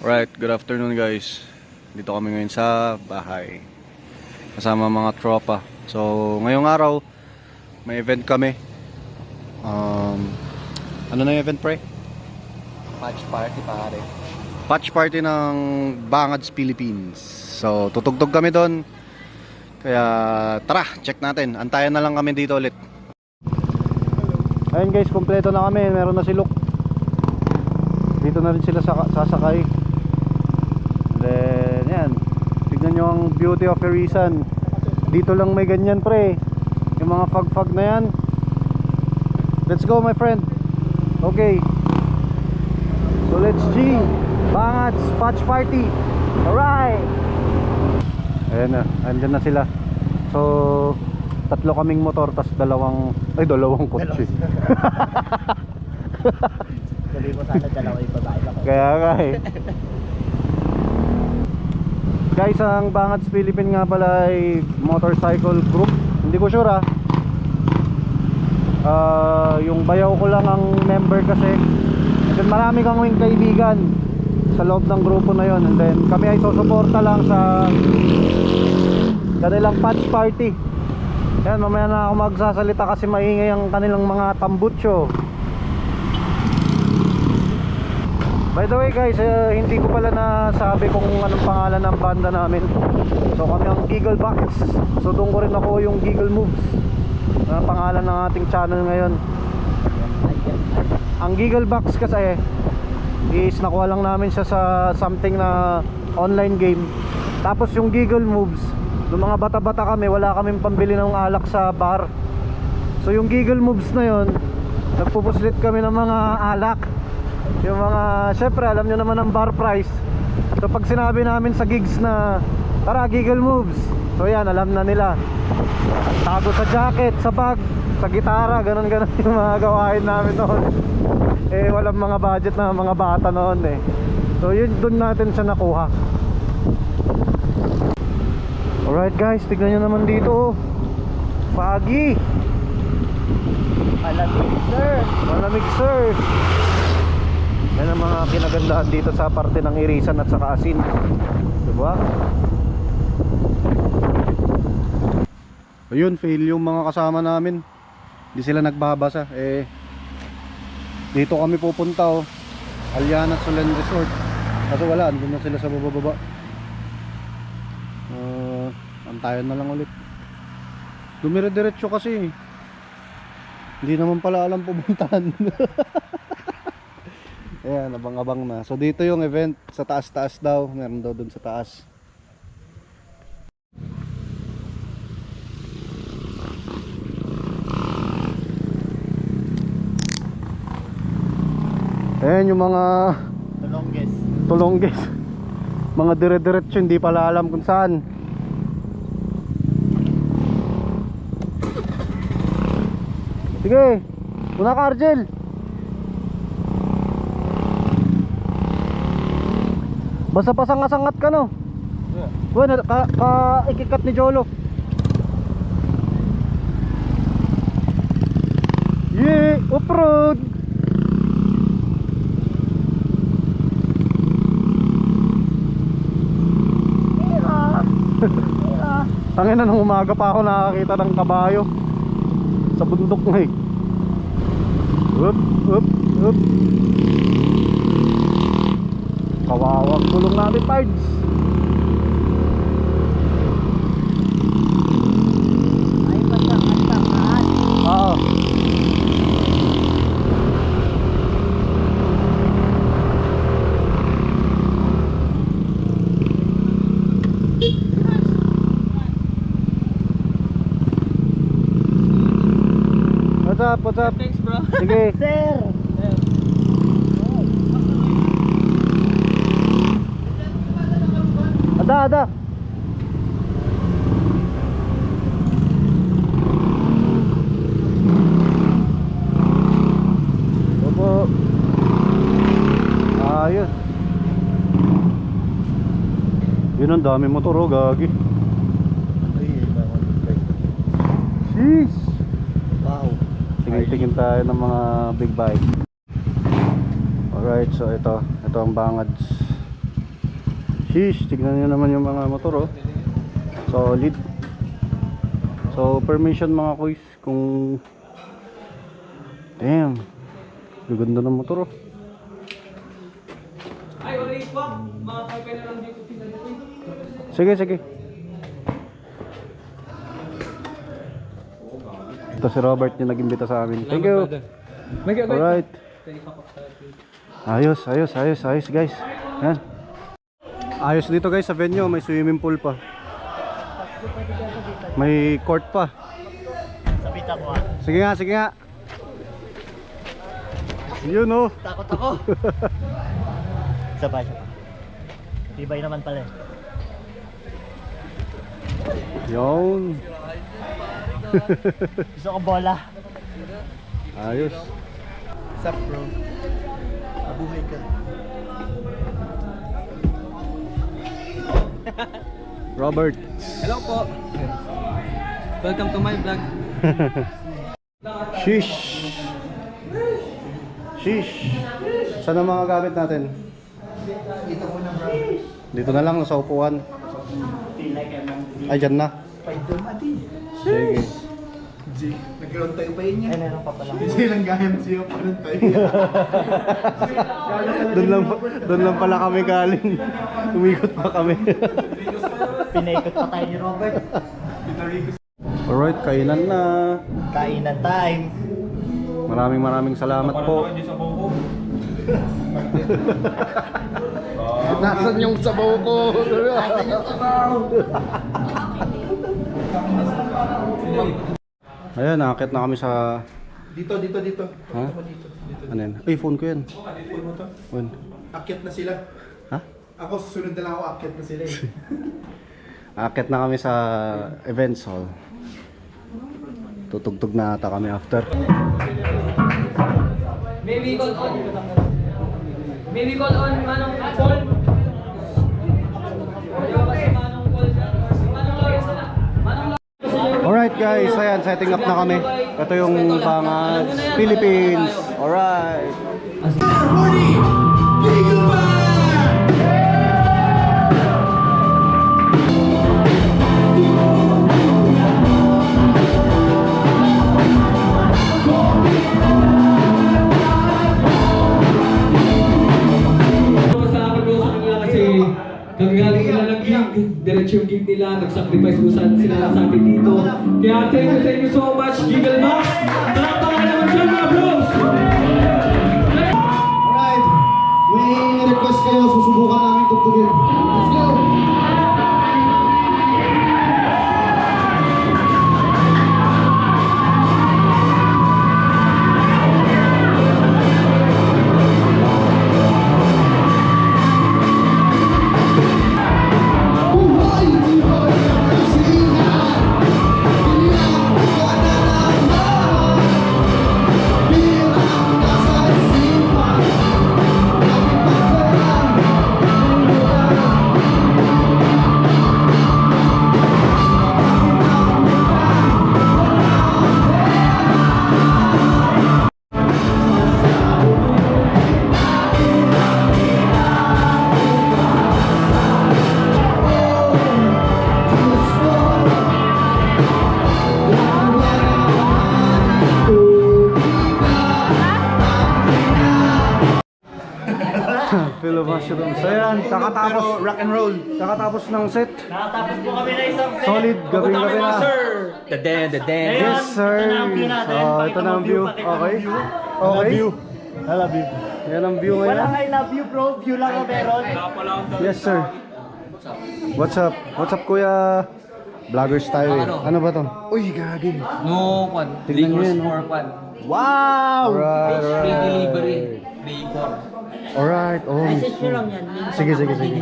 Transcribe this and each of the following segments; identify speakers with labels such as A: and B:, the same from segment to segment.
A: Right, good afternoon guys. Dito kami ngayon sa bahay kasama mga tropa. So ngayong araw may event kami. Ano na yung event, pre?
B: Patch party, pare.
A: Patch party ng Bangads Philippines. So tutugtog kami doon. Kaya tara, check natin. Antayan na lang kami dito ulit. Ayun guys, kompleto na kami. Meron na si Luke. Dito na rin sila sasakay. Then yan, tignan nyo ang beauty of Irisan. Dito lang may ganyan, pre. Yung mga fag-fag na yan. Let's go, my friend. Okay, so let's G Bangads Patch Party. Alright. Ayan na, andyan na sila. So tatlo kaming motor, tas dalawang kotse.
B: Sabi mo sana dalawa yung babae lang.
A: Kaya nga eh. Guys, ang Bangads Philippines nga pala ay motorcycle group. Hindi ko sure yung bayaw ko lang ang member kasi. And then marami kang kaibigan sa loob ng grupo na yon. And then kami ay susuporta lang sa kanilang patch party. Yan, mamaya na ako magsasalita kasi maingay ang kanilang mga tambutso. By the way guys, hindi ko pala nasabi kung anong pangalan ng banda namin. So kami ang Giggle Box. So doon ko rin ako yung Giggle Moves, pangalan ng ating channel ngayon. Ang Giggle Box kasi is nakuha lang namin siya sa something na online game. Tapos yung Giggle Moves, nung mga bata-bata kami, wala kaming pambili ng alak sa bar. So yung Giggle Moves na yon, nagpupuslit kami ng mga alak. Yung mga, syempre alam nyo naman ang bar price. So pag sinabi namin sa gigs na tara Giggle Moves, so yan, alam na nila. Tago sa jacket, sa bag, sa gitara, ganun yung mga gawain namin noon. Eh walang mga budget na mga bata noon eh. So yun, dun natin siya nakuha. Alright guys, tignan nyo naman dito. Pagi.
B: Malamig, sir.
A: Malamig, sir. Yan ang mga kinagandahan dito sa parte ng Irisan at saka Asin. Diba? Ayun, fail yung mga kasama namin. Hindi sila nagbabasa. Eh, dito kami pupunta, oh. Aliana Solen Resort. Kaso wala, andun na sila sa bababa. Antayan na lang ulit. Dumire-diretso kasi. Hindi naman pala alam pupuntahan. Ayan, abang-abang na. So dito yung event, sa taas-taas daw. Meron daw dun sa taas. Ayan yung mga tulongges. Mga dire-diretso, hindi pala alam kung saan. Sige, una ka Argel. Basta pasangat-sangat ka, no? Yeah. Bueno, ikikat ni Jolo. Yeah, off-road. Tangina, nung umaga pa ako nakakita ng kabayo sa bundok na eh. Up, up, up. Kawawang tulong natin, Pards.
B: Ay, matang-atangan.
A: Oo. What's up? What's up?
B: Thanks, bro.
A: Sige.
B: Sir!
A: Ada. Opo. Ayos. Yun ang dami motor oh, gagi. Sheesh.
B: Wow.
A: Tingin tayo ng mga big bike. Alright, so ito ang Bangads. Sheesh, tignan nyo naman yung mga motor oh. Solid. So permission mga kuys kung damn, gaganda ng motor oh.
C: Ay, wala yung swap. Makakapay na lang dito.
A: Sige. Ito si Robert yung nag-imbita sa amin. Thank you. Alright. Ayos guys. Yan. Ayos dito guys sa venue, may swimming pool pa. May court pa.
B: Sabit ako
A: Sige nga. Yun oh.
B: Takot ako. Sabay. Tibay naman pala eh.
A: Yun.
B: Gusto ko bola.
A: Ayos.
B: What's up, bro? Mabuhay ka.
A: Robert.
C: Hello po. Welcome to my vlog.
A: Sheesh. Saan ang mga gamit natin?
B: Dito muna, bro.
A: Dito na lang sa upuan.
B: Feel like I'm on the...
A: Ay, dyan na.
D: Paidol mati.
A: Sige.
D: Nagkaroon tayo pa yun
B: Ay,
D: yan.
B: meron pa pala.
D: Hindi lang gayam siya pa rin tayo.
A: Doon lang pala kami galing. Umikot pa kami.
B: Pinaikot pa tayo ni Robert.
A: Alright, kainan na.
B: Kainan time.
A: Maraming salamat po. Nasaan yung sabaw ko? Nasaan yung sabaw? Ayan, nakakit na kami sa...
D: Dito.
A: Ha?
D: Pakita mo dito.
A: Ano yan? Ay, phone ko yan.
D: Phone mo to.
A: Phone.
D: Akyat na sila.
A: Ha?
D: Ako susunod na lang ako, akyat na sila eh.
A: Nakakit na kami sa events hall. Tutugtog na ata kami after.
C: May we call on. May we call on Manong Paul. Manong Paul. Manong Lawrence na. Manong Lawrence.
A: Alright guys, ayan, setting up na kami. Ito yung Bangads Philippines. Alright.
C: Sa akin ko sa kanila kasi kagagaling nila ng gig, diretso yung gig nila, nag-sacrifice po sila sa atin dito. Kaya thank you so much, Giggle Box. Nakapaka naman dyan mga bros!
D: Alright. May request kayo, susubukan namin tugtugin. Let's go!
A: Feel of mushroom. So yan, kakatapos.
D: Rock and roll.
A: Kakatapos ng set.
B: Nakatapos po kami na isang set.
A: Solid, gabing gabi na.
C: The den.
A: Yes sir.
B: Ito na ang view natin.
A: So, ito na ang view. Okay. Okay.
B: I love you.
A: Yan ang view ngayon.
B: Walang I love you, bro. View lang ang meron.
A: Yes sir. What's up? What's up, kuya? Vloggers tayo eh. Ano ba to? Uy, gagi.
B: No, kwan.
A: Tignan nyo yan, no?
B: for kwan.
A: Wow! Alright,
B: Free delivery.
A: alright.
B: Liquor.
A: Alright, oh. Sige, sige, sige.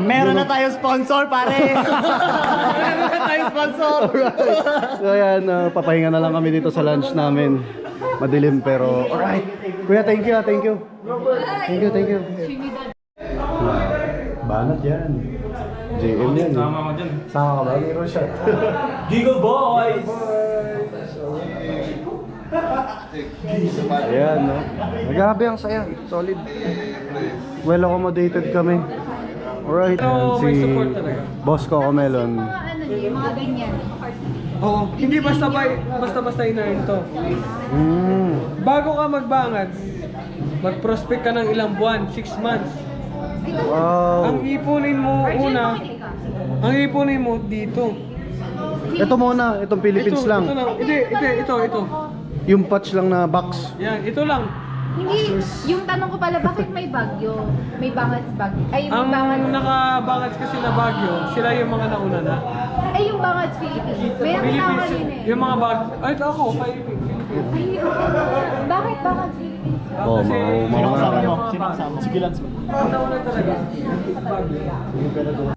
B: Meron na tayo sponsor, pare! Meron na tayo sponsor!
A: Alright. So yan, papahinga na lang kami dito sa lunch namin. Madilim pero alright. Kuya, thank you, thank you. Thank you, thank you. Banat yan. JM yan. Sama ko dyan. Sama ka ba? Mayroon siya.
C: Giggle Boys!
A: Ayan, no? Grabe ang saya. Solid. Well accommodated kami. Alright.
C: Oo,
A: Ayan,
C: may support talaga.
A: Boss Coco Melon.
E: Mga ano niyo, mga ganyan.
C: Oo, hindi basta-basta inahin to. Bago ka magbangad, mag-prospect ka ng ilang buwan, 6 months.
A: Wow.
C: Ang ipunin mo una, ang ipunin mo dito.
A: Ito muna, itong Philippines
C: ito,
A: lang.
C: Ito lang. Ito.
A: Yung patch lang na box.
C: Yan, ito lang.
E: Hindi, yung tanong ko pala, bakit may bagyo? May bangats bagyo? Ay, may
C: Ang
E: bangats.
C: nakabangats kasi na Baguio, sila yung mga nauna na.
E: Ay, yung bangats Philippines. Meron na ako rin eh.
C: Yung mga Baguio, ay ako, Philippines.
E: Ay, bakit bangats Philippines?
A: Oh, mga
C: Sige, Lance. Ang nauna talaga. Baguio.